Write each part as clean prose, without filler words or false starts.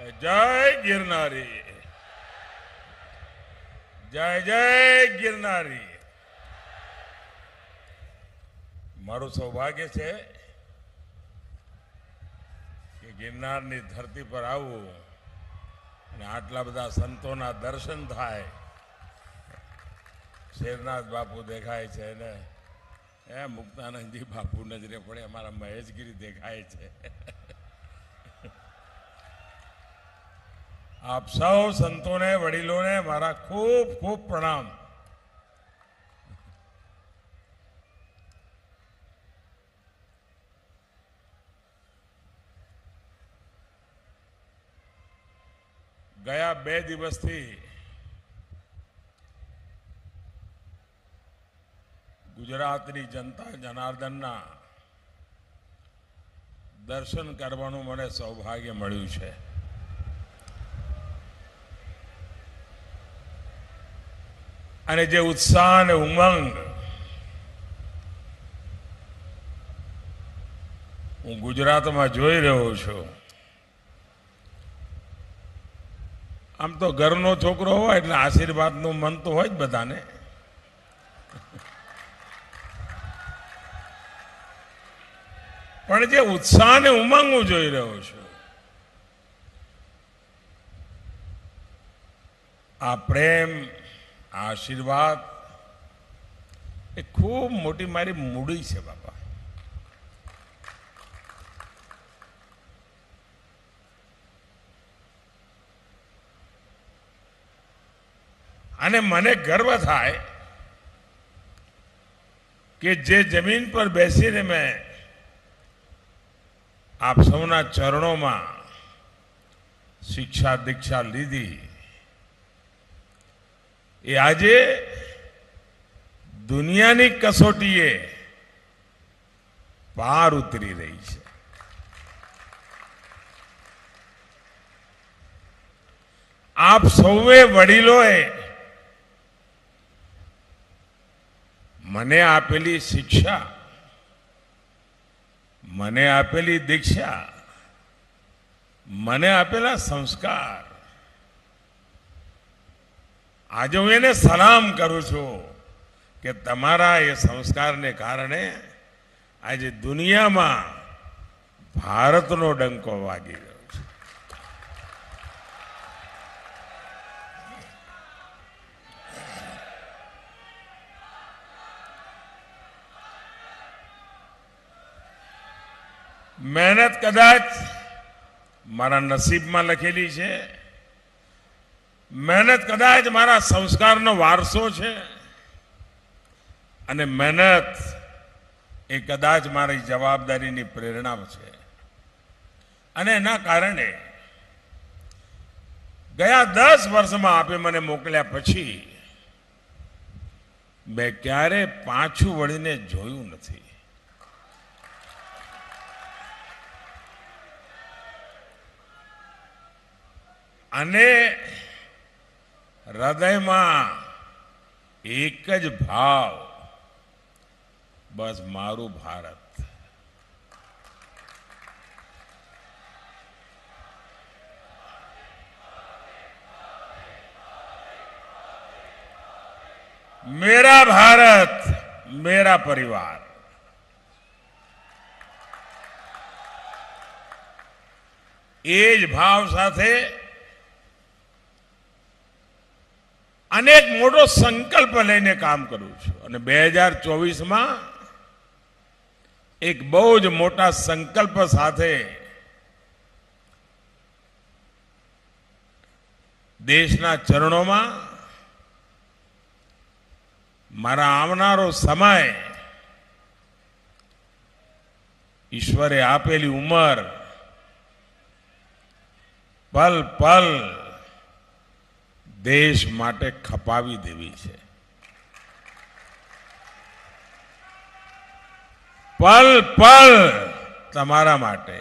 जय गिरनारी, जय जय गिरनारी। मारू सौभाग्य है कि गिरनाરની ધરતી પર આવું અને આટલા બધા સંતોના દર્શન થાય। શેરનાથ બાપુ દેખાય છે ને એ મુક્તાનંદજી બાપુ નજરે પડે, અમારા મહેશગીરી દેખાય છે। आप સૌ સંતોને વડીલોને મારા ખૂબ ખૂબ પ્રણામ। ગયા 2 દિવસથી ગુજરાતની જનતા જનાર્દનના દર્શન કરવાનું મને સૌભાગ્ય મળ્યું છે। અને જે ઉત્સાહ અને ઉમંગ હું ગુજરાતમાં જોઈ રહ્યો છું, આમ તો ઘરનો છોકરો હોય એટલે આશીર્વાદનું મન તો હોય જ બધાને, પણ જે ઉત્સાહ અને ઉમંગ હું જોઈ રહ્યો છું, આ પ્રેમ, આશીર્વાદ એ ખૂબ મોટી મારી મૂડી છે બાપા। અને મને ગર્વ થાય કે જે જમીન પર બેસીને મેં આપ સૌના ચરણોમાં શિક્ષા દીક્ષા લીધી, એ આજે દુનિયાની કસોટીએ પાર ઉતરી રહી છે। આપ સૌએ વડીલોએ મને આપેલી શિક્ષા, મને આપેલી દીક્ષા, મને આપેલા સંસ્કાર, આજે હું એને સલામ કરું છું કે તમારા એ સંસ્કારને કારણે આજે દુનિયામાં ભારતનો ડંકો વાગી રહ્યો છે। મહેનત કદાચ મારા નસીબમાં લખેલી છે, મહેનત કદાચ મારા સંસ્કારનો વારસો છે, અને મહેનત એ કદાચ મારી જવાબદારીની પ્રેરણા છે। અને એના કારણે ગયા 10 વર્ષમાં આપે મને મોકલ્યા પછી મેં ક્યારે પાછું વળીને જોયું નથી। અને હૃદયમાં એક જ ભાવ, બસ મારું ભારત। मेरा भारत, मेरा परिवार। એ જ ભાવ સાથે અનેક મોટો સંકલ્પ લઈને કામ કરું છું। અને 2024માં એક બહુ જ મોટા સંકલ્પ સાથે દેશના ચરણોમાં મારા આવનારો સમય, ઈશ્વરે આપેલી ઉંમર પલ પલ देश માટે ખપાવી દેવી છે। પલ પલ તમારા માટે,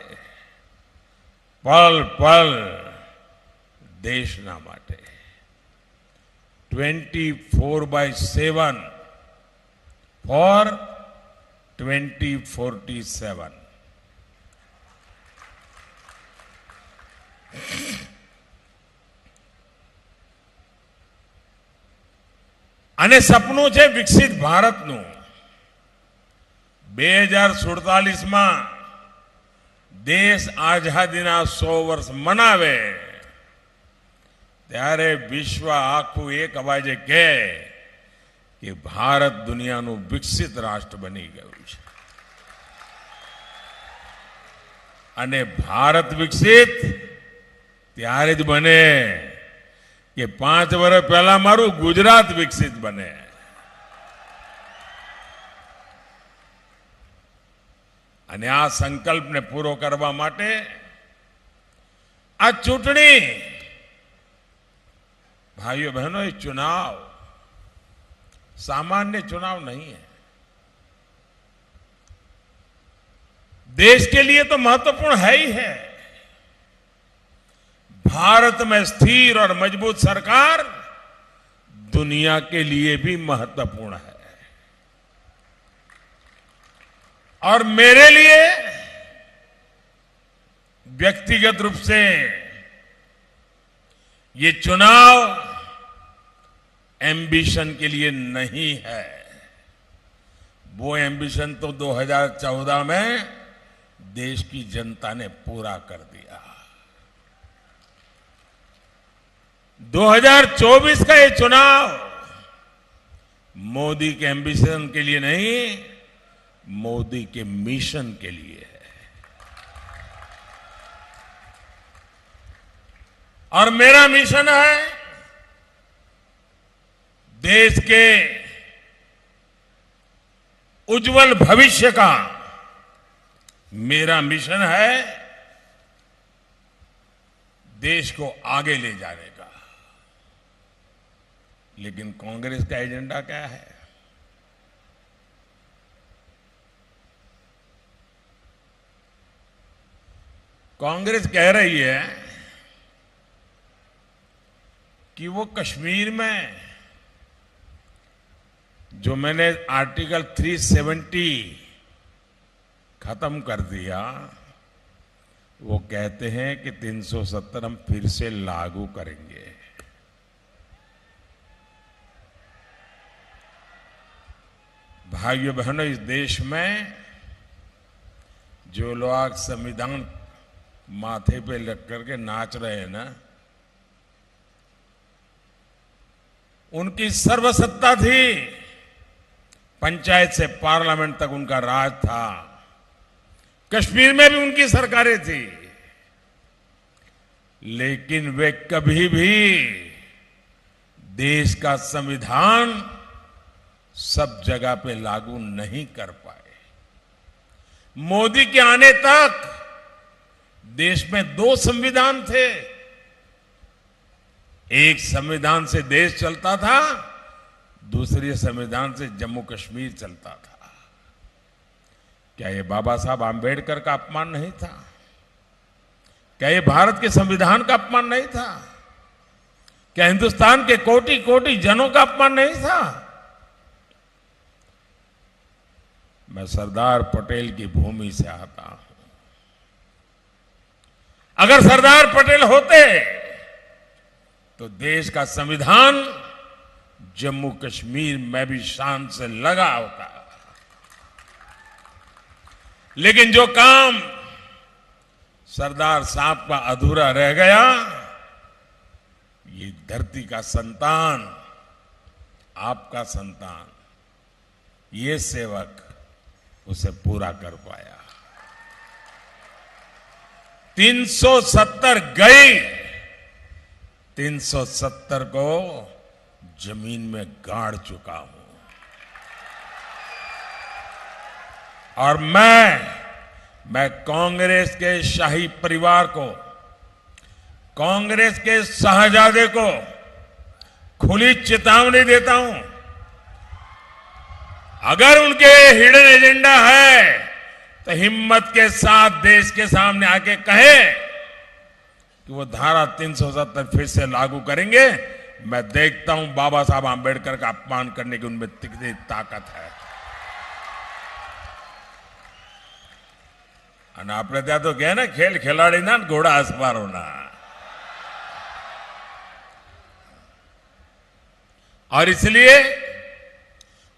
પલ પલ દેશના માટે। 24/7 for 2047। અને સપનું છે વિકસિત ભારતનું. 2047માં દેશ આઝાદીના 100 વર્ષ મનાવે ત્યારે વિશ્વ આખું એક અવાજે કહે કે ભારત દુનિયાનું વિકસિત રાષ્ટ્ર બની ગયું છે. અને ભારત વિકસિત ત્યારે જ બને કે 5 વર્ષ પહેલા મારું ગુજરાત વિકસિત બને. અને આ સંકલ્પને પૂરો કરવા માટે આ ચૂંટણી, भाइयों बहनों, ये चुनाव सामान्य चुनाव नहीं है. देश के लिए तो महत्वपूर्ण है ही है. भारत में स्थिर और मजबूत सरकार दुनिया के लिए भी महत्वपूर्ण है. और मेरे लिए व्यक्तिगत रूप से ये चुनाव एम्बिशन के लिए नहीं है. वो एम्बिशन तो 2014 में देश की जनता ने पूरा कर दिया. 2024 का ये चुनाव मोदी के एम्बिशन के लिए नहीं, मोदी के मिशन के लिए है. और मेरा मिशन है देश के उज्जवल भविष्य का. मेरा मिशन है देश को आगे ले जाने का. लेकिन कांग्रेस का एजेंडा क्या है? कांग्रेस कह रही है कि वो कश्मीर में जो मैंने आर्टिकल 370 खत्म कर दिया, वो कहते हैं कि 370 हम फिर से लागू करेंगे. भाइयों बहनों, इस देश में जो लोग संविधान माथे पे लग करके नाच रहे हैं ना, उनकी सर्वसत्ता थी. पंचायत से पार्लियामेंट तक उनका राज था. कश्मीर में भी उनकी सरकारें थी. लेकिन वे कभी भी देश का संविधान सब जगह पे लागू नहीं कर पाए. मोदी के आने तक देश में 2 संविधान थे. एक संविधान से देश चलता था, दूसरे संविधान से जम्मू कश्मीर चलता था. क्या ये बाबा साहब आंबेडकर का अपमान नहीं था? क्या ये भारत के संविधान का अपमान नहीं था? क्या हिंदुस्तान के कोटि कोटि जनों का अपमान नहीं था? मैं सरदार पटेल की भूमि से आता हूं. अगर सरदार पटेल होते तो देश का संविधान जम्मू कश्मीर में भी शान से लगा होता. लेकिन जो काम सरदार साहब का अधूरा रह गया, ये धरती का संतान, आपका संतान, ये सेवक उसे पूरा कर पाया. 370 गई, 370 को जमीन में गाड़ चुका हूं. और मैं कांग्रेस के शाही परिवार को, कांग्रेस के शाहजादे को खुली चेतावनी देता हूं. अगर उनके हिडन एजेंडा है तो हिम्मत के साथ देश के सामने आके कहे कि वो धारा 370 फिर से लागू करेंगे. मैं देखता हूं बाबा साहब आंबेडकर का अपमान करने की उनमें कितनी ताकत है. અને આપણે ત્યાં તો કહે ને, ખેલ ખેલાડીના ઘોડા અસપારોના. और इसलिए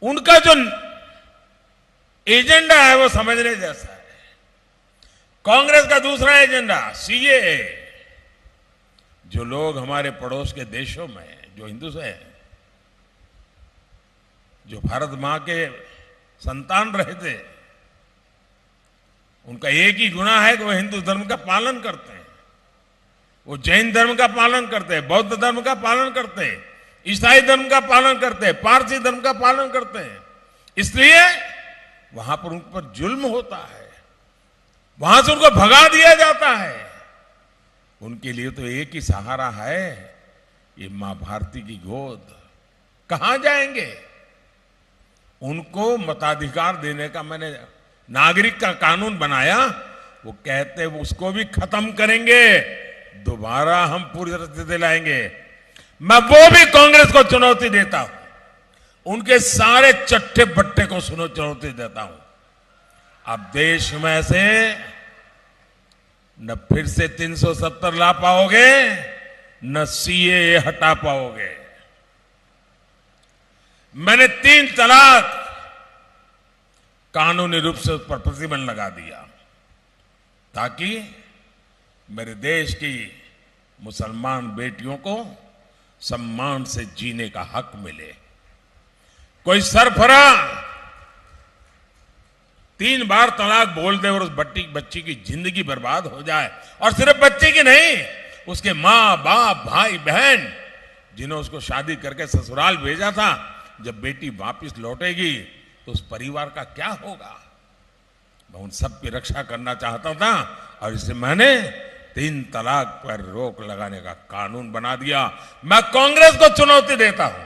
उनका जो एजेंडा है वो समझने जैसा है। कांग्रेस का दूसरा एजेंडा सीएए। जो लोग हमारे पड़ोस के देशों में जो हिंदू हैं, जो भारत मां के संतान रहे थे, उनका एक ही गुनाह है कि वो हिंदू धर्म का पालन करते हैं, वो जैन धर्म का पालन करते हैं, बौद्ध धर्म का पालन करते हैं, ईसाई धर्म का पालन करते हैं, पारसी धर्म का पालन करते हैं। इसलिए वहां पर उन पर जुल्म होता है, वहां से उनको भगा दिया जाता है। उनके लिए तो एक ही सहारा है, ये मां भारती की गोद। कहां जाएंगे? उनको मताधिकार देने का मैंने नागरिक का कानून बनाया, वो कहते उसको भी खत्म करेंगे, दोबारा हम पूरी तरह से दिलाएंगे। मैं वो भी कांग्रेस को चुनौती देता हूं, उनके सारे चट्टे बट्टे को चुनौती देता हूं। अब देश में से न फिर से 370 ला पाओगे, न सीएए हटा पाओगे। मैंने 3 तलाक कानूनी रूप से उस पर प्रतिबंध लगा दिया, ताकि मेरे देश की मुसलमान बेटियों को सम्मान से जीने का हक मिले। कोई सरफरा 3 बार तलाक बोल दे और उस बच्ची की जिंदगी बर्बाद हो जाए, और सिर्फ बच्ची की नहीं, उसके मां बाप भाई बहन जिन्होंने उसको शादी करके ससुराल भेजा था, जब बेटी वापस लौटेगी तो उस परिवार का क्या होगा? मैं उन सब की रक्षा करना चाहता था, और इसलिए मैंने 3 तलाक पर रोक लगाने का कानून बना दिया। मैं कांग्रेस को चुनौती देता हूं,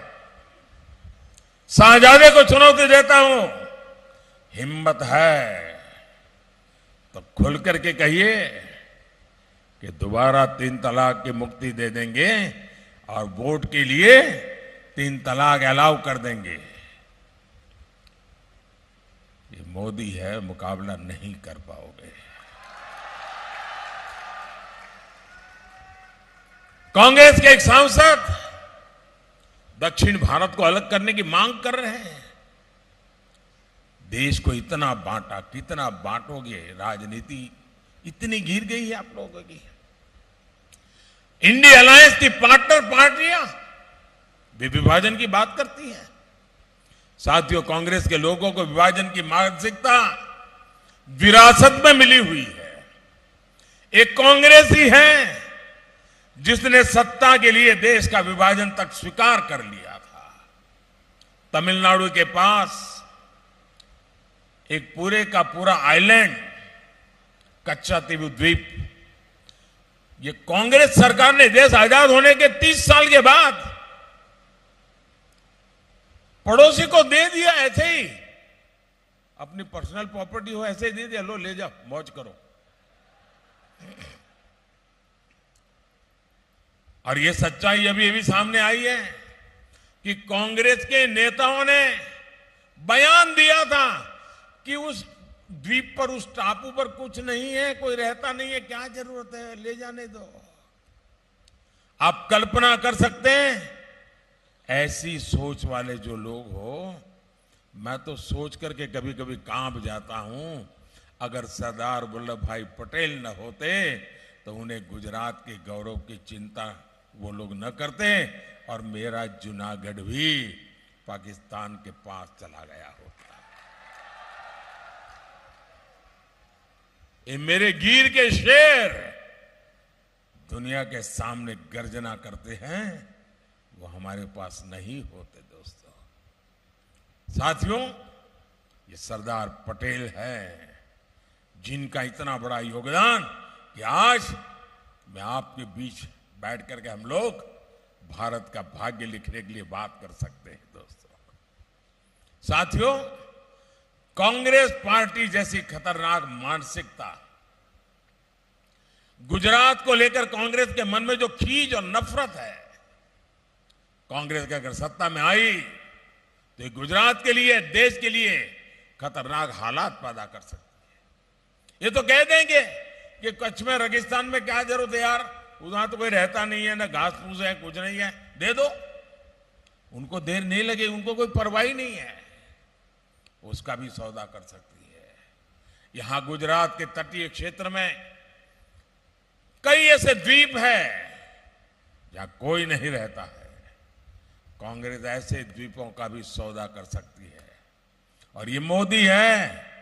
शाहजादे को चुनौती देता हूं, हिम्मत है तो खुल करके कहिए कि दोबारा 3 तलाक की मुक्ति दे देंगे और वोट के लिए 3 तलाक अलाउ कर देंगे। ये मोदी है, मुकाबला नहीं कर पाओगे। कांग्रेस के एक सांसद दक्षिण भारत को अलग करने की मांग कर रहे हैं। देश को इतना बांटा, कितना बांटोगे? राजनीति इतनी घिर गई है आप लोगों की। इंडिया अलायंस की पार्टनर पार्टियां भी विभाजन की बात करती हैं। साथियों, कांग्रेस के लोगों को विभाजन की मानसिकता विरासत में मिली हुई है। एक कांग्रेस ही है जिसने सत्ता के लिए देश का विभाजन तक स्वीकार कर लिया था। तमिलनाडु के पास एक पूरे का पूरा आइलैंड, कच्चातीव द्वीप, ये कांग्रेस सरकार ने देश आजाद होने के 30 साल के बाद पड़ोसी को दे दिया। ऐसे ही अपनी पर्सनल प्रॉपर्टी हो, ऐसे ही दे दिया, लो ले जाओ, मौज करो। और ये सच्चाई अभी अभी सामने आई है कि कांग्रेस के नेताओं ने बयान दिया था कि उस द्वीप पर, उस टापू पर कुछ नहीं है, कोई रहता नहीं है, क्या जरूरत है, ले जाने दो। आप कल्पना कर सकते हैं ऐसी सोच वाले जो लोग हो, मैं तो सोच करके कभी कभी कांप जाता हूं, अगर सरदार वल्लभ भाई पटेल न होते तो उन्हें गुजरात के गौरव की चिंता वो लोग न करते और मेरा जूनागढ़ भी पाकिस्तान के पास चला गया होता। ये मेरे गिर के शेर दुनिया के सामने गर्जना करते हैं, वो हमारे पास नहीं होते। दोस्तों, साथियों, ये सरदार पटेल है जिनका इतना बड़ा योगदान कि आज मैं आपके बीच बैठ करके हम लोग भारत का भाग्य लिखने के लिए बात कर सकते हैं। दोस्तों, साथियों, कांग्रेस पार्टी जैसी खतरनाक मानसिकता, गुजरात को लेकर कांग्रेस के मन में जो खींच और नफरत है, कांग्रेस अगर सत्ता में आई तो ये गुजरात के लिए, देश के लिए खतरनाक हालात पैदा कर सकती है। ये तो कह देंगे कि कच्छ में, रेगिस्तान में क्या जरूरत है यार, उधर तो कोई रहता नहीं है, ना घास फूस है, कुछ नहीं है, दे दो। उनको देर नहीं लगे, उनको कोई परवाही नहीं है। उसका भी सौदा कर सकती है। यहां गुजरात के तटीय क्षेत्र में कई ऐसे द्वीप हैं जहां कोई नहीं रहता है। कांग्रेस ऐसे द्वीपों का भी सौदा कर सकती है। और ये मोदी है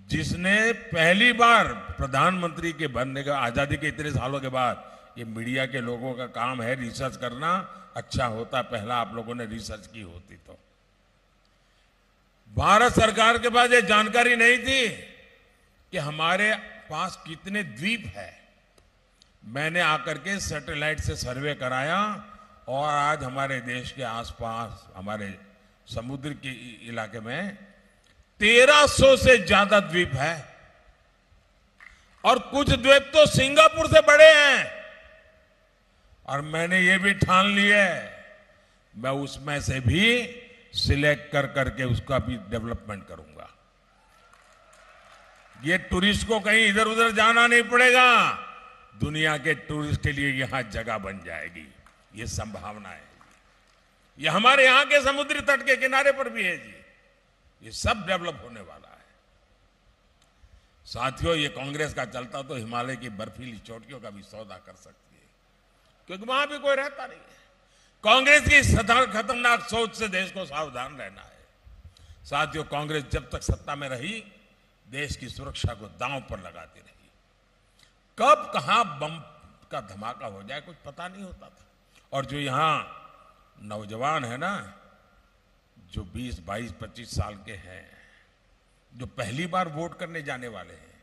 जिसने पहली बार प्रधानमंत्री के बनने का, आजादी के इतने सालों के बाद, ये मीडिया के लोगों का काम है रिसर्च करना। अच्छा होता पहला आप लोगों ने रिसर्च की होती तो। भारत सरकार के पास ये जानकारी नहीं थी कि हमारे पास कितने द्वीप है। मैंने आकर के सैटेलाइट से सर्वे कराया और आज हमारे देश के आसपास, हमारे समुद्र के इलाके में 1300 से ज्यादा द्वीप है। और कुछ द्वीप तो सिंगापुर से बड़े हैं। और मैंने ये भी ठान लिया है मैं उसमें से भी सिलेक्ट कर करके उसका भी डेवलपमेंट करूंगा। ये टूरिस्ट को कहीं इधर उधर जाना नहीं पड़ेगा। दुनिया के टूरिस्ट के लिए यहां जगह बन जाएगी। ये संभावना है। ये हमारे यहां के समुद्री तट के किनारे पर भी है जी। ये सब डेवलप होने वाला है। साथियों, ये कांग्रेस का चलता तो हिमालय की बर्फीली चोटियों का भी सौदा कर सकती है, क्योंकि वहां भी कोई रहता नहीं है। कांग्रेस की खतरनाक सोच से देश को सावधान रहना है। साथियों, कांग्रेस जब तक सत्ता में रही देश की सुरक्षा को दांव पर लगाती रही। कब कहां बम का धमाका हो जाए कुछ पता नहीं होता था। और जो यहां नौजवान है ना, जो 20, 22, 25 साल के हैं, जो पहली बार वोट करने जाने वाले हैं,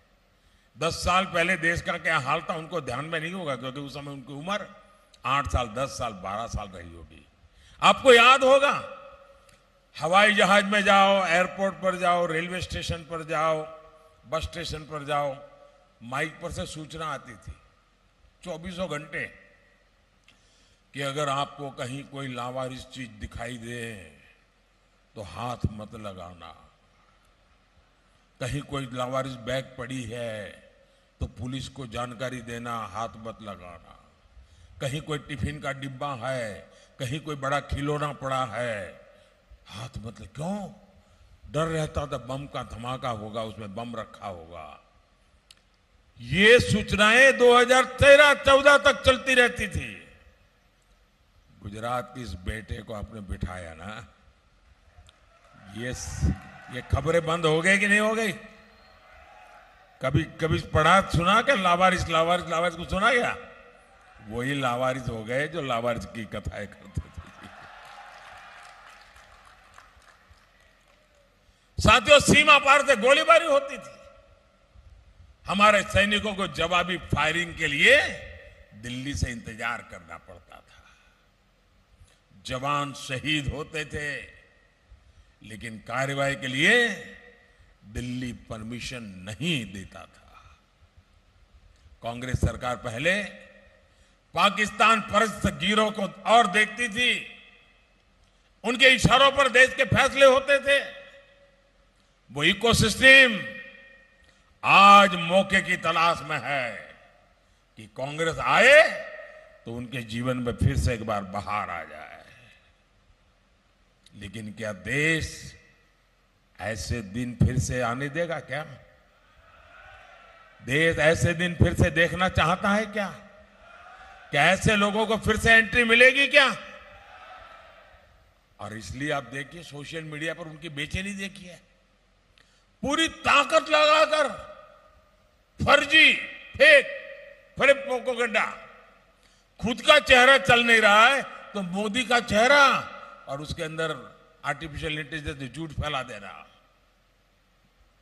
10 साल पहले देश का क्या हाल था उनको ध्यान में नहीं होगा, क्योंकि उस समय उनकी उम्र 8 साल, 10 साल, 12 साल रही होगी। आपको याद होगा, हवाई जहाज में जाओ, एयरपोर्ट पर जाओ, रेलवे स्टेशन पर जाओ, बस स्टेशन पर जाओ, माइक पर से सूचना आती थी 24 घंटे कि अगर आपको कहीं कोई लावारिस चीज दिखाई दे तो हाथ मत लगाना। कहीं कोई लावारिस बैग पड़ी है तो पुलिस को जानकारी देना, हाथ मत लगाना। कहीं कोई टिफिन का डिब्बा है, कहीं कोई बड़ा खिलौना पड़ा है, हाथ मत लगा। क्यों? डर रहता था बम का धमाका होगा, उसमें बम रखा होगा। ये सूचनाएं 2013-14 तक चलती रहती थी। गुजरात के इस बेटे को आपने बिठाया ना, ये खबरें बंद हो गई कि नहीं हो गई? कभी कभी पढ़ा सुना क्या? लावारिस लावारिस लावारिस को सुना क्या? वही लावारिस हो गए जो लावारिस की कथाएं करते थे। साथियों, सीमा पार से गोलीबारी होती थी। हमारे सैनिकों को जवाबी फायरिंग के लिए दिल्ली से इंतजार करना पड़ता था। जवान शहीद होते थे, लेकिन कार्रवाई के लिए दिल्ली परमिशन नहीं देता था। कांग्रेस सरकार पहले पाकिस्तान परस्त गिरोह को और देखती थी। उनके इशारों पर देश के फैसले होते थे। वो इकोसिस्टम आज मौके की तलाश में है कि कांग्रेस आए तो उनके जीवन में फिर से एक बार बहार आ जाए। लेकिन क्या देश ऐसे दिन फिर से आने देगा क्या? देश ऐसे दिन फिर से देखना चाहता है क्या? क्या ऐसे लोगों को फिर से एंट्री मिलेगी क्या? और इसलिए आप देखिए, सोशल मीडिया पर उनकी बेचैनी देखिए। पूरी ताकत लगाकर फर्जी, फेक प्रोपेगेंडा, खुद का चेहरा चल नहीं रहा है तो मोदी का चेहरा और उसके अंदर आर्टिफिशियल इंटेलिजेंस झूठ फैला दे रहा।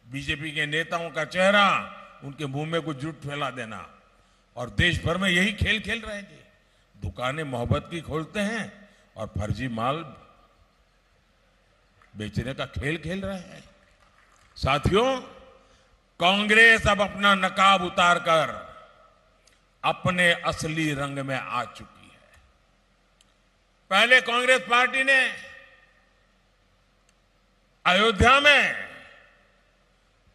बीजेपी के नेताओं का चेहरा, उनके मुंह में कुछ झूठ फैला देना। और देश भर में यही खेल खेल रहे थे। दुकानें मोहब्बत की खोलते हैं और फर्जी माल बेचने का खेल खेल रहे हैं। साथियों, कांग्रेस अब अपना नकाब उतारकर अपने असली रंग में आ चुकी है। पहले कांग्रेस पार्टी ने अयोध्या में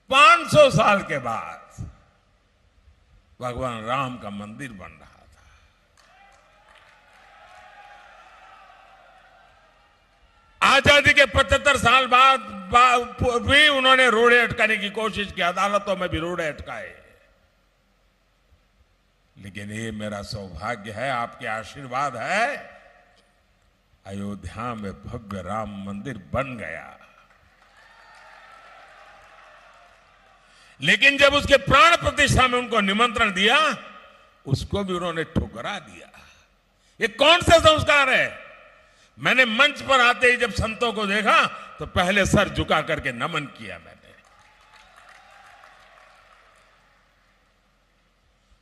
500 साल के बाद भगवान राम का मंदिर बन रहा था। आजादी के 75 साल बाद भी उन्होंने रोड़े अटकाने की कोशिश की, अदालतों में भी रोड़े अटकाए। लेकिन ये मेरा सौभाग्य है, आपके आशीर्वाद है, अयोध्या में भव्य राम मंदिर बन गया। लेकिन जब उसके प्राण प्रतिष्ठा में उनको निमंत्रण दिया, उसको भी उन्होंने ठुकरा दिया। ये कौन सा संस्कार है? मैंने मंच पर आते ही जब संतों को देखा तो पहले सर झुका करके नमन किया मैंने।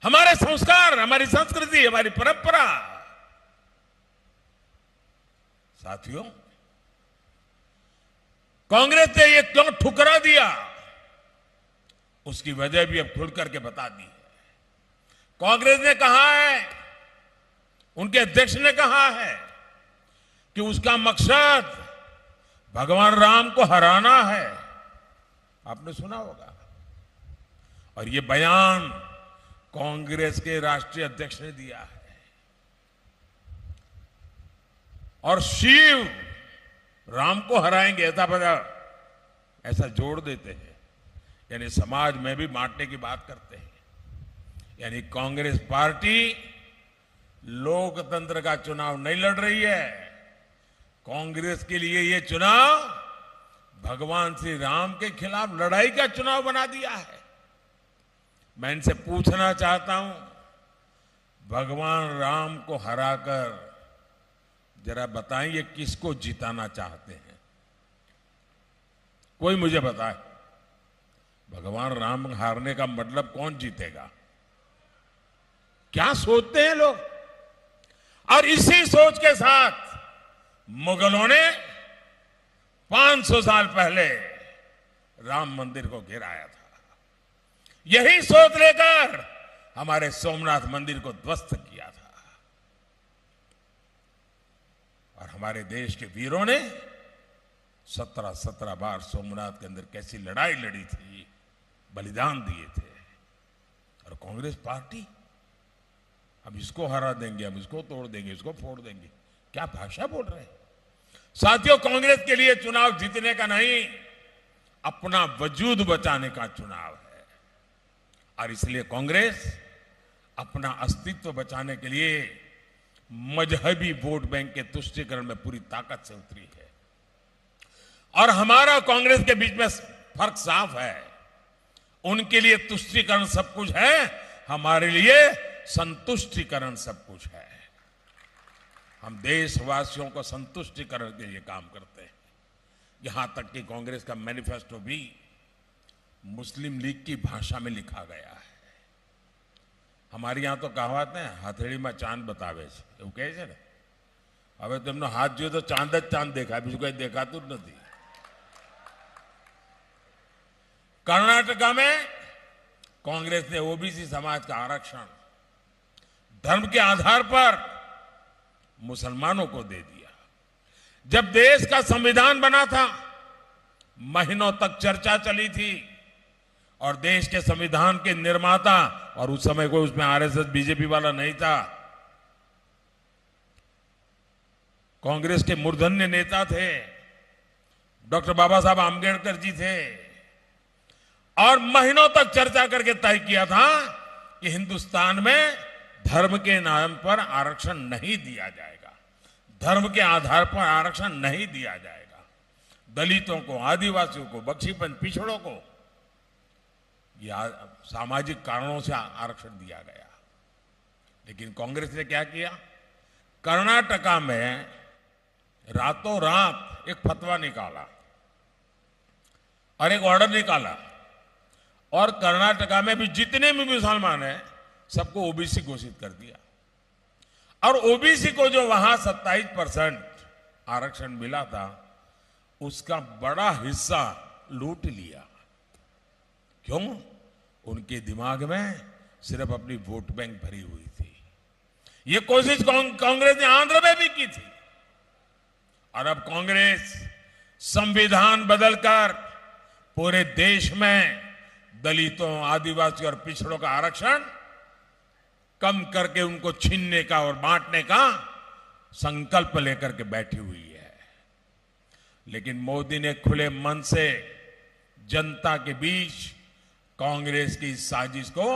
हमारे संस्कार, हमारी संस्कृति, हमारी परंपरा। साथियों, कांग्रेस ने ये क्यों ठुकरा दिया, उसकी वजह भी अब खुल करके बता दी है। कांग्रेस ने कहा है, उनके अध्यक्ष ने कहा है कि उसका मकसद भगवान राम को हराना है। आपने सुना होगा। और ये बयान कांग्रेस के राष्ट्रीय अध्यक्ष ने दिया है। और शिव राम को हराएंगे ऐसा जोड़ देते हैं, यानी समाज में भी बांटने की बात करते हैं। यानी कांग्रेस पार्टी लोकतंत्र का चुनाव नहीं लड़ रही है। कांग्रेस के लिए ये चुनाव भगवान श्री राम के खिलाफ लड़ाई का चुनाव बना दिया है। मैं इनसे पूछना चाहता हूं, भगवान राम को हराकर जरा बताएं ये किसको जिताना चाहते हैं? कोई मुझे बताए। भगवान राम हारने का मतलब कौन जीतेगा? क्या सोचते हैं लोग? और इसी सोच के साथ मुगलों ने 500 साल पहले राम मंदिर को गिराया था। यही सोच लेकर हमारे सोमनाथ मंदिर को ध्वस्त किया था। और हमारे देश के वीरों ने 17 बार सोमनाथ के अंदर कैसी लड़ाई लड़ी थी, बलिदान दिए थे। और कांग्रेस पार्टी हम इसको हरा देंगे, हम इसको तोड़ देंगे, इसको फोड़ देंगे, क्या भाषा बोल रहे हैं? साथियों, कांग्रेस के लिए चुनाव जीतने का नहीं, अपना वजूद बचाने का चुनाव है। और इसलिए कांग्रेस अपना अस्तित्व बचाने के लिए मजहबी वोट बैंक के तुष्टीकरण में पूरी ताकत से उतरी है। और हमारा कांग्रेस के बीच में फर्क साफ है। उनके लिए तुष्टीकरण सब कुछ है, हमारे लिए संतुष्टिकरण सब कुछ है। हम देशवासियों को संतुष्टिकरण के लिए काम करते हैं। यहां तक कि कांग्रेस का मैनिफेस्टो भी मुस्लिम लीग की भाषा में लिखा गया है। हमारे यहां तो कहावत है, हथेली में चांद बतावे એવું કહે છે ને। હવે તેમનો હાથ જોયો તો ચાંદ જ ચાંદ દેખાય, બીજું કઈ દેખાતું જ નથી। कर्नाटका में कांग्रेस ने ओबीसी समाज का आरक्षण धर्म के आधार पर मुसलमानों को दे दिया। जब देश का संविधान बना था, महीनों तक चर्चा चली थी और देश के संविधान के निर्माता, और उस समय कोई उसमें आरएसएस बीजेपी वाला नहीं था, कांग्रेस के मूर्धन्य नेता थे, डॉक्टर बाबा साहब आंबेडकर जी थे। और महीनों तक चर्चा करके तय किया था कि हिंदुस्तान में धर्म के नाम पर आरक्षण नहीं दिया जाएगा, धर्म के आधार पर आरक्षण नहीं दिया जाएगा। दलितों को, आदिवासियों को, बख्शीपंथ पिछड़ों को यह सामाजिक कारणों से आरक्षण दिया गया। लेकिन कांग्रेस ने क्या किया? कर्नाटका में रातों रात एक फतवा निकाला और एक ऑर्डर निकाला, और कर्नाटका में भी जितने भी मुसलमान हैं सबको ओबीसी घोषित कर दिया। और ओबीसी को जो वहां 27% आरक्षण मिला था, उसका बड़ा हिस्सा लूट लिया। क्यों? उनके दिमाग में सिर्फ अपनी वोट बैंक भरी हुई थी। ये कोशिश कांग्रेस ने आंध्र में भी की थी। और अब कांग्रेस संविधान बदलकर पूरे देश में दलितों, आदिवासियों और पिछड़ों का आरक्षण कम करके उनको छीनने का और बांटने का संकल्प लेकर के बैठी हुई है। लेकिन मोदी ने खुले मन से जनता के बीच कांग्रेस की इस साजिश को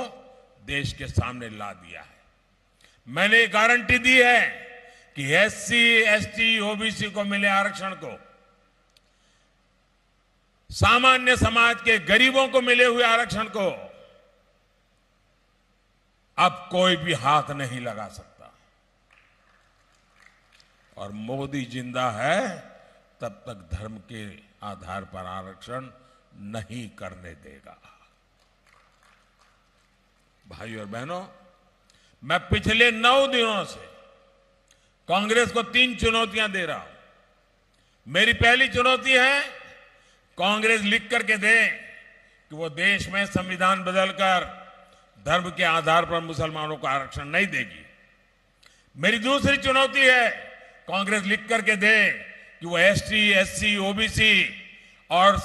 देश के सामने ला दिया है। मैंने गारंटी दी है कि एससी, एसटी, ओबीसी को मिले आरक्षण को, सामान्य समाज के गरीबों को मिले हुए आरक्षण को अब कोई भी हाथ नहीं लगा सकता। और मोदी जिंदा है तब तक धर्म के आधार पर आरक्षण नहीं करने देगा। भाइयों और बहनों, मैं पिछले 9 दिनों से कांग्रेस को 3 चुनौतियां दे रहा हूं। मेरी पहली चुनौती है, कांग्रेस लिख करके दे कि वो देश में संविधान बदलकर धर्म के आधार पर मुसलमानों को आरक्षण नहीं देगी। मेरी दूसरी चुनौती है, कांग्रेस लिख करके दे कि वो एसटी, एससी, ओबीसी और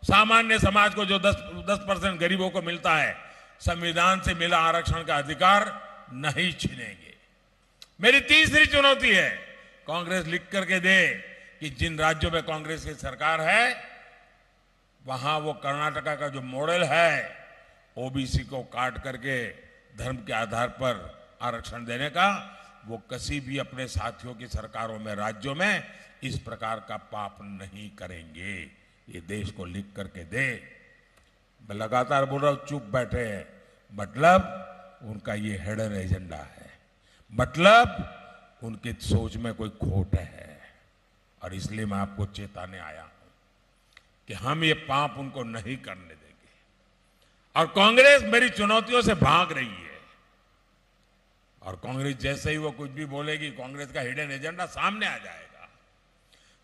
सामान्य समाज को जो 10% गरीबों को मिलता है, संविधान से मिला आरक्षण का अधिकार नहीं छीनेंगे। मेरी तीसरी चुनौती है, कांग्रेस लिख करके दे कि जिन राज्यों में कांग्रेस की सरकार है वहां वो कर्नाटका का जो मॉडल है, ओबीसी को काट करके धर्म के आधार पर आरक्षण देने का, वो किसी भी अपने साथियों की सरकारों में, राज्यों में इस प्रकार का पाप नहीं करेंगे। ये देश को लिख करके दे। मैं लगातार बोल रहा हूं, चुप बैठे हैं, मतलब उनका ये हिडन एजेंडा है, मतलब उनकी सोच में कोई खोट है। और इसलिए मैं आपको चेताने आया हूं कि हम ये पाप उनको नहीं करने देंगे। और कांग्रेस मेरी चुनौतियों से भाग रही है। और कांग्रेस जैसे ही वो कुछ भी बोलेगी, कांग्रेस का हिडन एजेंडा सामने आ जाएगा।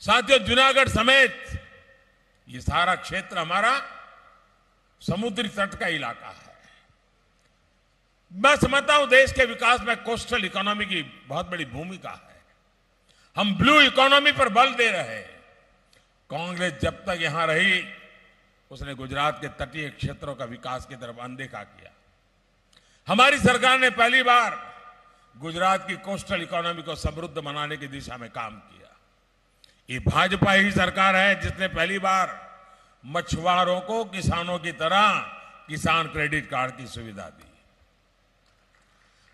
साथियों, जूनागढ़ समेत ये सारा क्षेत्र हमारा समुद्री तट का इलाका है। मैं समझता हूं देश के विकास में कोस्टल इकोनॉमी की बहुत बड़ी भूमिका है। हम ब्लू इकोनॉमी पर बल दे रहे हैं। कांग्रेस जब तक यहां रही, उसने गुजरात के तटीय क्षेत्रों का विकास की तरफ अनदेखा किया। हमारी सरकार ने पहली बार गुजरात की कोस्टल इकोनॉमी को समृद्ध बनाने की दिशा में काम किया। ये भाजपा ही सरकार है जिसने पहली बार मछुआरों को किसानों की तरह किसान क्रेडिट कार्ड की सुविधा दी।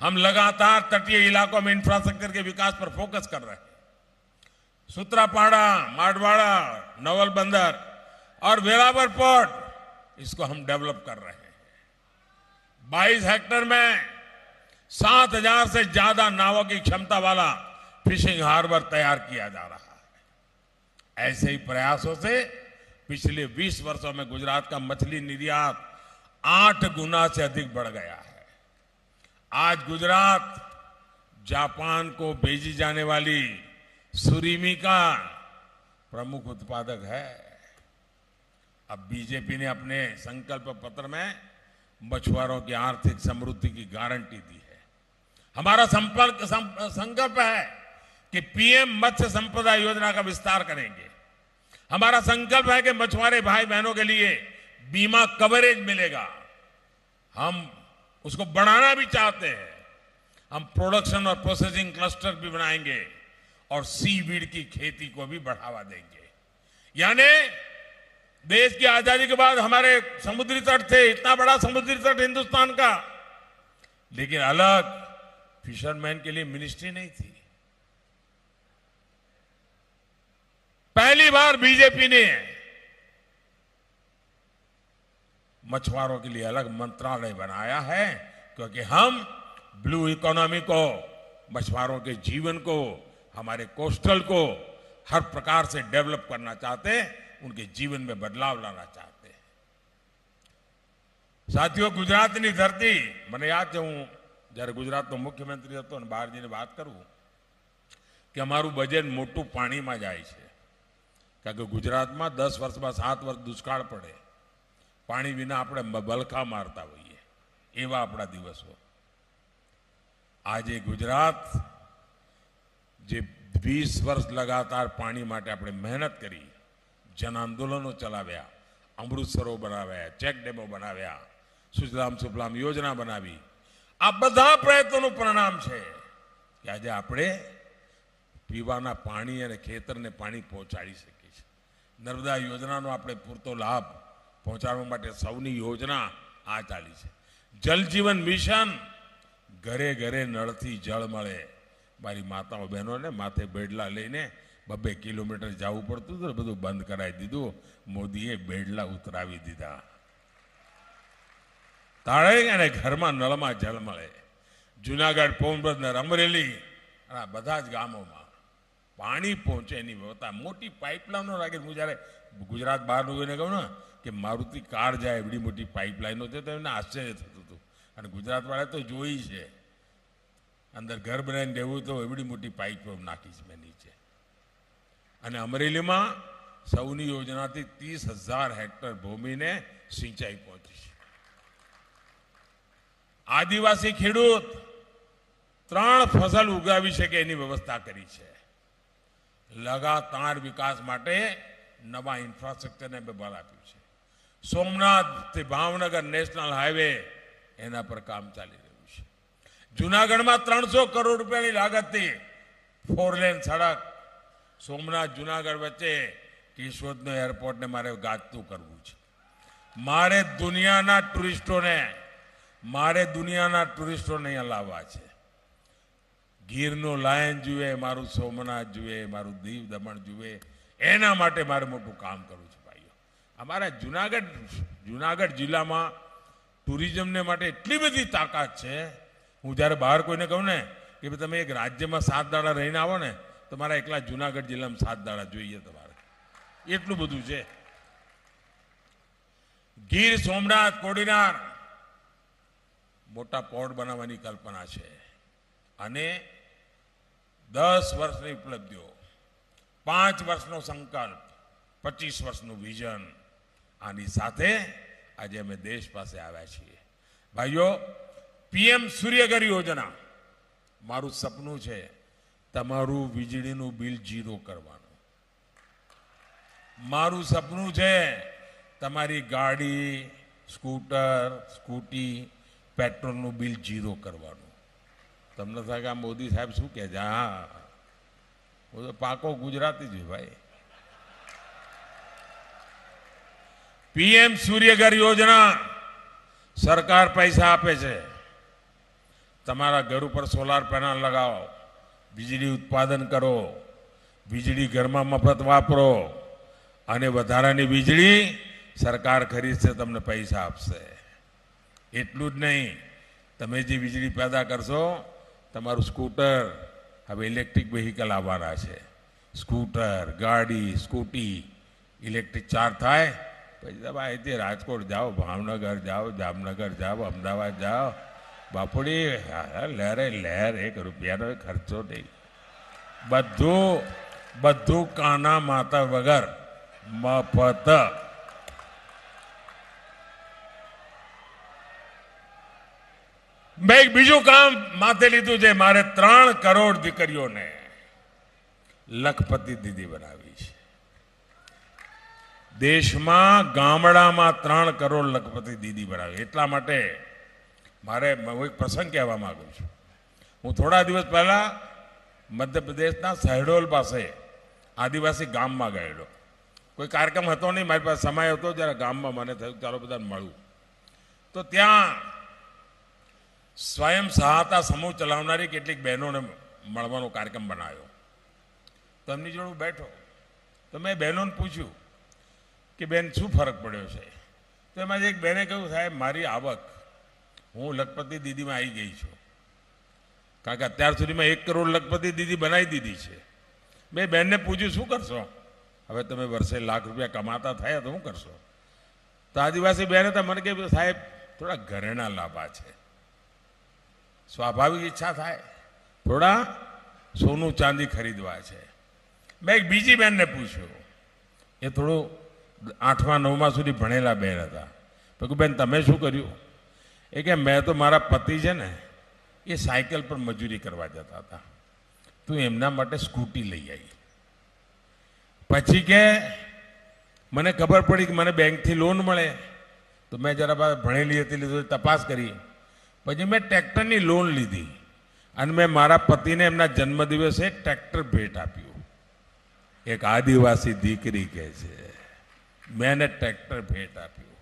हम लगातार तटीय इलाकों में इंफ्रास्ट्रक्चर के विकास पर फोकस कर रहे हैं। सूत्रापाड़ा, माडवाड़ा, नवल बंदर और वेरावल पोर्ट, इसको हम डेवलप कर रहे हैं। 22 हेक्टेयर में 7,000 से ज्यादा नावों की क्षमता वाला फिशिंग हार्बर तैयार किया जा रहा है। ऐसे ही प्रयासों से पिछले 20 वर्षों में गुजरात का मछली निर्यात 8 गुना से अधिक बढ़ गया है। आज गुजरात जापान को भेजी जाने वाली सुरीमी का प्रमुख उत्पादक है। अब बीजेपी ने अपने संकल्प पत्र में मछुआरों की आर्थिक समृद्धि की गारंटी दी है। हमारा संकल्प है कि पीएम मत्स्य संपदा योजना का विस्तार करेंगे। हमारा संकल्प है कि मछुआरे भाई बहनों के लिए बीमा कवरेज मिलेगा। हम उसको बढ़ाना भी चाहते हैं। हम प्रोडक्शन और प्रोसेसिंग क्लस्टर भी बनाएंगे और सीवीड की खेती को भी बढ़ावा देंगे। यानी देश की आजादी के बाद हमारे समुद्री तट थे, इतना बड़ा समुद्री तट हिंदुस्तान का, लेकिन अलग फिशरमैन के लिए मिनिस्ट्री नहीं थी। पहली बार बीजेपी ने मछुआरों के लिए अलग मंत्रालय बनाया है, क्योंकि हम ब्लू इकोनॉमी को, मछुआरों के जीवन को, हमारे कोस्टल को हर प्रकार से डेवलप करना चाहते हैं, उनके जीवन में बदलाव लाना चाहते हैं। साथियों, गुजरातनी धरती, મને યાદ છે હું જ્યારે ગુજરાતનો મુખ્યમંત્રી હતો અને બહાર જઈને વાત કરું કે અમારું બજેટ મોટું પાણીમાં જાય છે, કારણ કે ગુજરાતમાં 10 વર્ષમાં 7 વર્ષ દુષ્કાળ પડે, પાણી વિના આપણે બલખા મારતા હોઈએ, એવા આપણા દિવસો। આજે ગુજરાત જે 20 વર્ષ लगातार पानी માટે આપણે મહેનત કરી, જન આંદોલનો ચલાવ્યા, અમૃતસરો બનાવ્યા, ચેક ડેમો બનાવ્યા, સુજલામ સુફલામ યોજના બનાવી, આ બધા પ્રયત્નોનું પરિણામ છે કે આજે આપણે પીવાના પાણી અને ખેતરને પાણી પહોંચાડી શકીએ છીએ। નર્મદા યોજનાનો આપણે પૂરતો લાભ પહોંચાડવા માટે સૌની યોજના આ ચાલી છે. જલજીવન મિશન, ઘરે ઘરે નળથી જળ મળે. મારી માતાઓ બહેનોને માથે બેડલા લઈને 2 કિલોમીટર જવું પડતું હતું, બધું બંધ કરાવી દીધું. મોદીએ બેડલા ઉતરાવી દીધા. તાળે અને ઘરમાં નળમાં જળ મળે. જુનાગઢ, પોરબંદર, અમરેલી આ બધા જ ગામોમાં પાણી પહોંચે એની વ્યવસ્થા. મોટી પાઇપલાઇનો લાગે. હું જ્યારે ગુજરાત બહારનું કોઈને કહું ને કે મારુતિ કાર જાય એવડી મોટી પાઇપલાઇનો છે તો એમને આશ્ચર્ય થતું હતું. અને ગુજરાતવાળા તો જોઈ છે, અંદર ઘર બનાવીને રહેવું તો એવડી મોટી પાઇપ નાખી છે મેં નીચે. અને અમરેલીમાં સૌની યોજનાથી 30,000 હેક્ટર ભૂમિને સિંચાઈ પહોંચી છે. આદિવાસી ખેડૂત 3 ફસલ ઉગાવી શકે એની વ્યવસ્થા કરી છે. લગાતાર વિકાસ માટે નવા ઇન્ફ્રાસ્ટ્રક્ચરને બળ આપ્યું છે. સોમનાથથી ભાવનગર નેશનલ હાઈવે એના પર કામ ચાલી રહ્યું છે. જુનાગઢમાં 300 કરોડ રૂપિયાની લાગતથી 4 લેન સડક સોમનાથ જુનાગઢ વચ્ચે કેશોદનો એરપોર્ટને મારે ગાજતું કરવું છે. મારે દુનિયાના ટુરિસ્ટોને અહીંયા લાવવા છે. ગીરનું લાયન જુએ, મારું સોમનાથ જુએ, મારું દીવ દમણ જુએ, એના માટે મારે મોટું કામ કરવું છે ભાઈઓ. અમારા જુનાગઢ જિલ્લામાં ટુરિઝમને માટે એટલી બધી તાકાત છે. હું જ્યારે બહાર કોઈને કહું ને કે તમે એક રાજ્યમાં 7 દાડા રહીને આવો ને, તમારા એકલા જુનાગઢ જિલ્લામાં 7 દાડા જોઈએ તમારે, એટલું બધું છે. ગીર સોમનાથ કોડીનાર મોટા પોર્ટ બનાવવાની કલ્પના છે. અને 10 વર્ષની ઉપલબ્ધિઓ, 5 વર્ષનો સંકલ્પ, 25 વર્ષનું વિઝન, આની સાથે આજે અમે દેશ પાસે આવ્યા છીએ. ભાઈઓ, પીએમ સૂર્યઘર યોજના, મારું સપનું છે તમારું વીજળીનું બિલ 0 કરવાનું. મારું સપનું છે તમારી ગાડી, સ્કૂટર, સ્કૂટી, પેટ્રોલનું બિલ 0 કરવાનું. તમને થાય કે આ મોદી સાહેબ શું કહે છે? હા, હું તો પાકો ગુજરાતી છું ભાઈ. પીએમ સૂર્યઘર યોજના, સરકાર પૈસા આપે છે. તમારા ઘર ઉપર સોલાર પેનલ લગાવો, વીજળી ઉત્પાદન કરો, વીજળી ઘરમાં મફત વાપરો, અને વધારાની વીજળી સરકાર ખરીદશે, તમને પૈસા આપશે. એટલું જ નહીં, તમે જે વીજળી પેદા કરશો, તમારું સ્કૂટર, હવે ઇલેક્ટ્રિક વ્હીકલ આવવાના છે. સ્કૂટર, ગાડી, સ્કૂટી ઇલેક્ટ્રિક ચાર્જ થાય. પછી તમે અહીંથી રાજકોટ જાઓ, ભાવનગર જાઓ, જામનગર જાઓ, અમદાવાદ જાઓ, બાપુડી લહેરે લહેર, 1 રૂપિયાનો ખર્ચો નહીં. બધું કાના માતા વગર મફત. મેં એક બીજું કામ માથે લીધું છે. મારે 3 કરોડ દીકરીઓને લખપતિ દીદી બનાવી છે. દેશમાં ગામડામાં 3 કરોડ લખપતિ દીદી બનાવી. એટલા માટે મારે એક પ્રસંગ કહેવા માંગુ છું. હું થોડા દિવસ પહેલા મધ્યપ્રદેશના શહેડોલ પાસે આદિવાસી ગામમાં ગયેલો. કોઈ કાર્યક્રમ હતો નહીં, મારી પાસે સમય હતો, જ્યારે ગામમાં મને થયું ચાલો બધાને મળું. તો ત્યાં સ્વયં સહાયતા સમૂહ ચલાવનારી કેટલીક બહેનોને મળવાનો કાર્યક્રમ બનાવ્યો. તો એમની જોડે બેઠો તો મેં બહેનોને પૂછ્યું કે બેન શું ફરક પડ્યો છે? તો એમાં એક બહેને કહ્યું, સાહેબ મારી આવક, હું લખપતિ દીદીમાં આવી ગઈ છું, કારણ કે અત્યાર સુધીમાં 1 કરોડ લખપતિ દીદી બનાવી દીધી છે. મેં બહેનને પૂછ્યું શું કરશો? હવે તમે વર્ષે લાખ રૂપિયા કમાતા થયા તો શું કરશો? તો આદિવાસી બહેને તો મને કહ્યું, સાહેબ થોડા ઘરેણા લાવવા છે. સ્વાભાવિક ઈચ્છા થાય, થોડા સોનું ચાંદી ખરીદવા છે. મેં એક બીજી બહેનને પૂછ્યું, એ થોડું 8મા 9મા સુધી ભણેલા બહેન હતા. તો કે બેન તમે શું કર્યું? એ કે મેં તો મારા પતિ છે ને એ સાયકલ પર મજૂરી કરવા જતા હતા, તું એમના માટે સ્કૂટી લઈ આવી. પછી કે મને ખબર પડી કે મને બેંકથી લોન મળે, તો મેં જરા ભણેલી હતી લીધું, તપાસ કરી. પછી મેં ટ્રેક્ટરની લોન લીધી અને મેં મારા પતિને એમના જન્મદિવસે ટ્રેક્ટર ભેટ આપ્યું. એક આદિવાસી દીકરી કહે છે મેં એને ટ્રેક્ટર ભેટ આપ્યું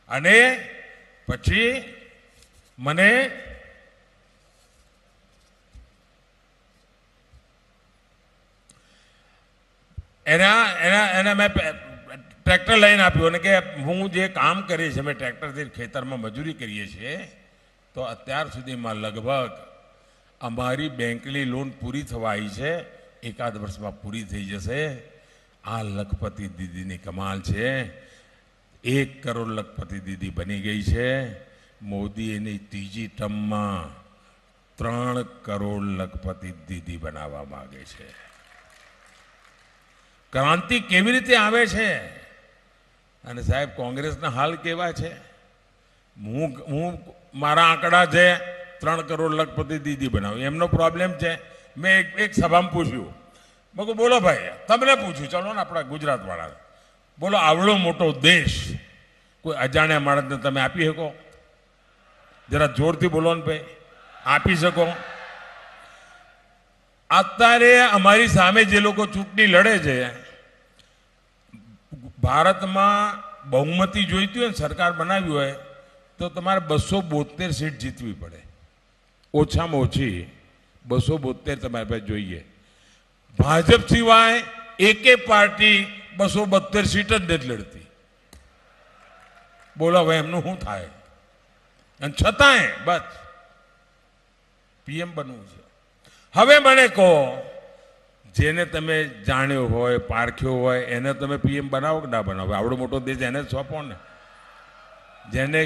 અને પછી મને એના મેં ટ્રેક્ટર લઈને આપ્યું અને કે હું જે કામ કરીએ છીએ અમે ટ્રેક્ટરથી ખેતરમાં મજૂરી કરીએ છીએ તો અત્યાર સુધીમાં લગભગ અમારી બેંકની લોન પૂરી થવા આવી છે, એકાદ વર્ષમાં પૂરી થઈ જશે. આ લખપતિ દીદીની કમાલ છે. 1 કરોડ લખપતિ દીદી બની ગઈ છે. મોદી એની ત્રીજી ટર્મમાં 3 કરોડ લખપતિ દીદી બનાવવા માંગે છે. ક્રાંતિ કેવી રીતે આવે છે? અને સાહેબ કોંગ્રેસના હાલ કેવા છે? હું મારા આંકડા છે 3 કરોડ લખપતિ દીદી બનાવ્યું, એમનો પ્રોબ્લેમ છે. મેં એક સભામાં પૂછ્યું, મેં કહ્યું બોલો ભાઈ, તમને પૂછ્યું, ચલો ને આપણા ગુજરાત વાળા, બોલો આવડો મોટો દેશ કોઈ અજાણ્યા માણસને તમે આપી શકો? જરા જોરથી બોલો ને ભાઈ, આપી શકો? અત્યારે અમારી સામે જે લોકો ચૂંટણી લડે છે, ભારતમાં બહુમતી જોઈતી હોય ને સરકાર બનાવી હોય તો તમારે 272 સીટ જીતવી પડે. ઓછામાં ઓછી 272 તમારી પાસે જોઈએ. ભાજપ સિવાય એકે પાર્ટી 272 સીટ જ નથી લડતી. બોલો હવે એમનું શું થાય? અને છતાંય બસ પીએમ બનવું છે. હવે મને કહો, જેને તમે જાણ્યો હોય, પારખ્યો હોય, એને તમે પીએમ બનાવો કે ના બનાવો? આવડો મોટો દેશ એને જ સોંપો ને. જેને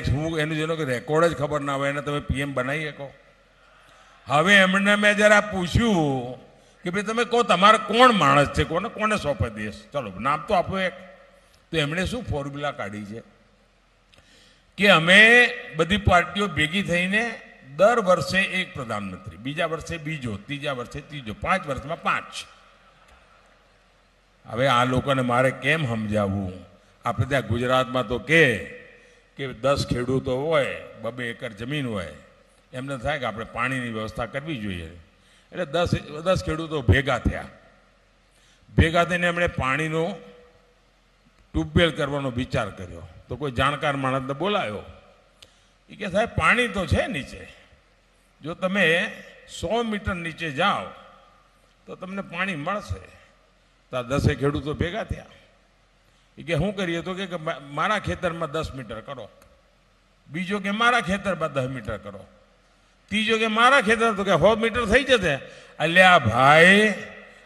જેનો રેકોર્ડ જ ખબર ના હોય એને તમે પીએમ બનાવી શકો? હવે એમને મેં જરા પૂછ્યું કે ભાઈ તમે કહો તમારે કોણ માણસ છે, કોને સોંપે દેશ, ચલો નામ તો આપો એક. તો એમણે શું ફોર્મ્યુલા કાઢી છે કે અમે બધી પાર્ટીઓ ભેગી થઈને દર વર્ષે એક પ્રધાનમંત્રી, બીજા વર્ષે બીજો, ત્રીજા વર્ષે ત્રીજો, 5 વર્ષમાં 5. હવે આ લોકોને મારે કેમ સમજાવવું? આપણે ત્યાં ગુજરાતમાં તો કે 10 ખેડૂતો હોય, 2 એકર જમીન હોય, એમને થાય કે આપણે પાણીની વ્યવસ્થા કરવી જોઈએ. એટલે 10 ખેડૂતો ભેગા થયા. ભેગા થઈને એમણે પાણીનો ટ્યુબવેલ કરવાનો વિચાર કર્યો. તો કોઈ જાણકાર માણસને બોલાયો. એ કે સાહેબ પાણી તો છે નીચે, જો તમે 100 મીટર નીચે જાઓ તો તમને પાણી મળશે. તો 10 ખેડૂતો ભેગા થયા. એ કે શું કરીએ? તો કે મારા ખેતરમાં 10 મીટર કરો, બીજો કે મારા ખેતરમાં 10 મીટર કરો, ત્રીજો કે મારા ખેતર, તો કે 100 મીટર થઈ જશે. અલ્યા ભાઈ,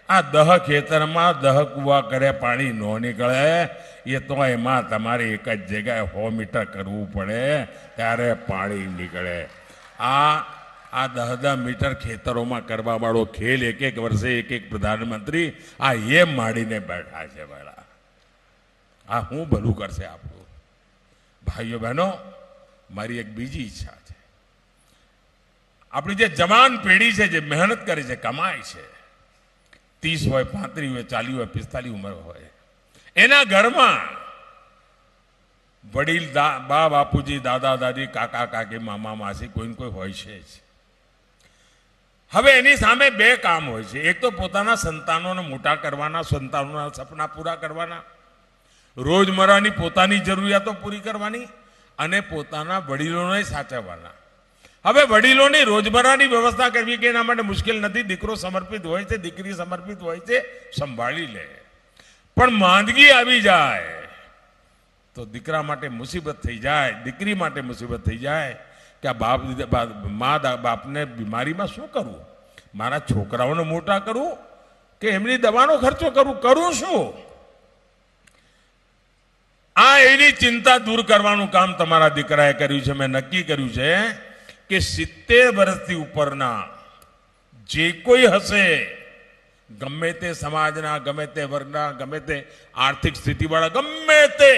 આ 10 ખેતરમાં 10 કુવા કરે પાણી ન નીકળે, એ તો એમાં તમારે એક જ જગ્યાએ 100 મીટર કરવું પડે ત્યારે પાણી નીકળે. આ 10 મીટર ખેતરોમાં કરવા વાળો ખેલ એક વર્ષે એક પ્રધાનમંત્રી આ એમ માંડીને બેઠા છે. વાળા આ હું ભલું કરશે આપણું? ભાઈઓ બહેનો, મારી એક બીજી ઈચ્છા છે. આપણી જે જવાન પેઢી છે, જે મહેનત કરે છે, કમાય છે, 30 હોય, 35 હોય, 40 હોય, 45 ઉંમર હોય, એના ઘરમાં વડીલ બા બાપુજી, દાદા દાદી, કાકા કાકી, મામા માસી કોઈ ને કોઈ હોય છે જ. હવે એની સામે 2 કામ હોય છે. એક તો પોતાના સંતાનોને મોટા કરવાના, સંતાનોના સપના પૂરા કરવાના, રોજમર્રાની પોતાની જરૂરિયાતો પૂરી કરવાની, અને પોતાના વડીલોને સાચવવાના. હવે વડીલોની રોજમર્રાની વ્યવસ્થા કરવી કે એના માટે મુશ્કેલ નથી. દીકરો સમર્પિત હોય છે, દીકરી સમર્પિત હોય છે, સંભાળી લે. પણ માંદગી આવી જાય તો દીકરા માટે મુસીબત થઈ જાય, દીકરી માટે મુસીબત થઈ જાય કે આ બાપને બીમારીમાં શું કરવું? મારા છોકરાઓને મોટા કરવું કે એમની દવાનો ખર્ચો કરું શું? આ એની ચિંતા દૂર કરવાનું કામ તમારા દીકરાએ કર્યું છે. મેં નક્કી કર્યું છે કે 70 વર્ષથી ઉપરના જે કોઈ હશે, ગમે તે સમાજના, ગમે તે વર્ગના, ગમે તે આર્થિક સ્થિતિવાળા, ગમે તે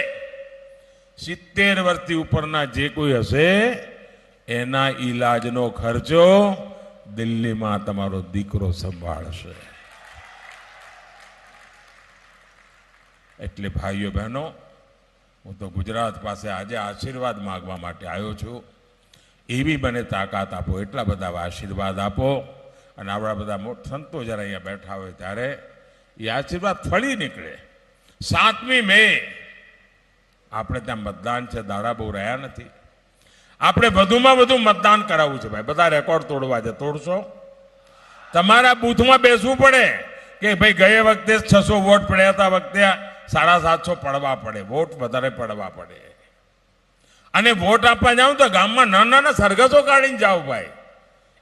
70 વર્ષથી ઉપરના જે કોઈ હશે, એના ઈલાજનો ખર્ચો દિલ્હીમાં તમારો દીકરો સંભાળશે. એટલે ભાઈઓ બહેનો, હું તો ગુજરાત પાસે આજે આશીર્વાદ માંગવા માટે આવ્યો છું. એવી મને તાકાત આપો, એટલા બધા આશીર્વાદ આપો. અને આવડા બધા સંતો જ્યારે અહીંયા બેઠા હોય ત્યારે એ આશીર્વાદ ફળી નીકળે. 7મી મે આપણે ત્યાં મતદાન છે, દાડા બહુ રહ્યા નથી. આપણે વધુમાં વધુ મતદાન કરાવવું છે ભાઈ. બધા રેકોર્ડ તોડવા છે, તોડશો? તમારા બૂથમાં બેસવું પડે કે ભાઈ ગયે વખતે 600 વોટ પડ્યા હતા, વખતે 750 પડવા પડે, વોટ વધારે પડવા પડે. અને વોટ આપવા જાવ તો ગામમાં નાના સરઘસો કાઢીને જાઓ ભાઈ.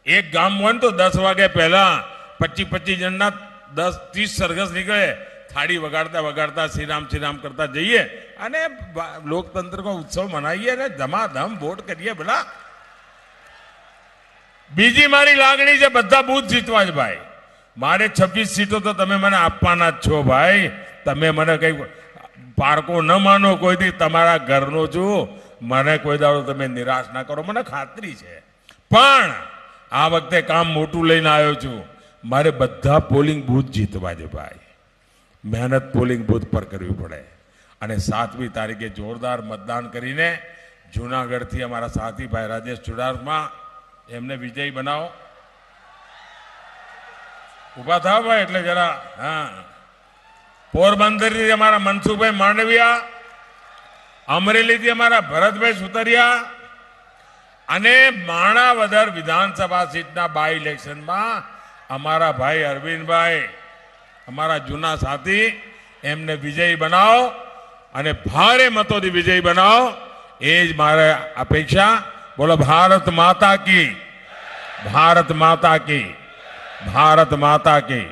એક ગામ હોય ને તો 10 વાગે પહેલા 25 જણના 10-30 સરઘસ નીકળે, થાળી વગાડતા વગાડતા શ્રી રામ કરતા જઈએ અને લોકતંત્ર કો ઉત્સવ મનાવીએ ને ધમાધમ વોટ કરીએ. ભલા બીજી મારી લાગણી છે બધા બૂથ જીતવા જ ભાઈ. મારે 26 સીટો તો તમે મને આપવાના જ છો ભાઈ. તમે મને કઈ પારકો ન માનો, કોઈથી તમારા ઘરનો છું. મને કોઈ દાડો તમે નિરાશ ના કરો, મને ખાતરી છે. પણ આ વખતે કામ મોટું લઈને આવ્યો છું. મારે બધા પોલિંગ બૂથ જીતવા છે ભાઈ. મહેનત પોલિંગ બૂથ પર કરવી પડે. અને 7મી તારીખે જોરદાર મતદાન કરીને જૂનાગઢથી અમારા સાથી ભાઈ રાજેશ ચુડાસમા એમને વિજયી બનાવો. ઉભા થાવ ભાઈ એટલે જરા. હા, પોરબંદરથી અમારા મનસુખભાઈ માંડવિયા, અમરેલીથી અમારા ભરતભાઈ સુતરિયા અને માણાવદર વિધાનસભા સીટના બાય ઇલેક્શનમાં અમારા ભાઈ અરવિંદભાઈ, અમારા જૂના સાથી, એમને વિજયી બનાવો અને ભારે મતોથી વિજયી બનાવો. એ જ મારે અપેક્ષા. બોલો ભારત માતા કી, ભારત માતા કી, ભારત માતા કી.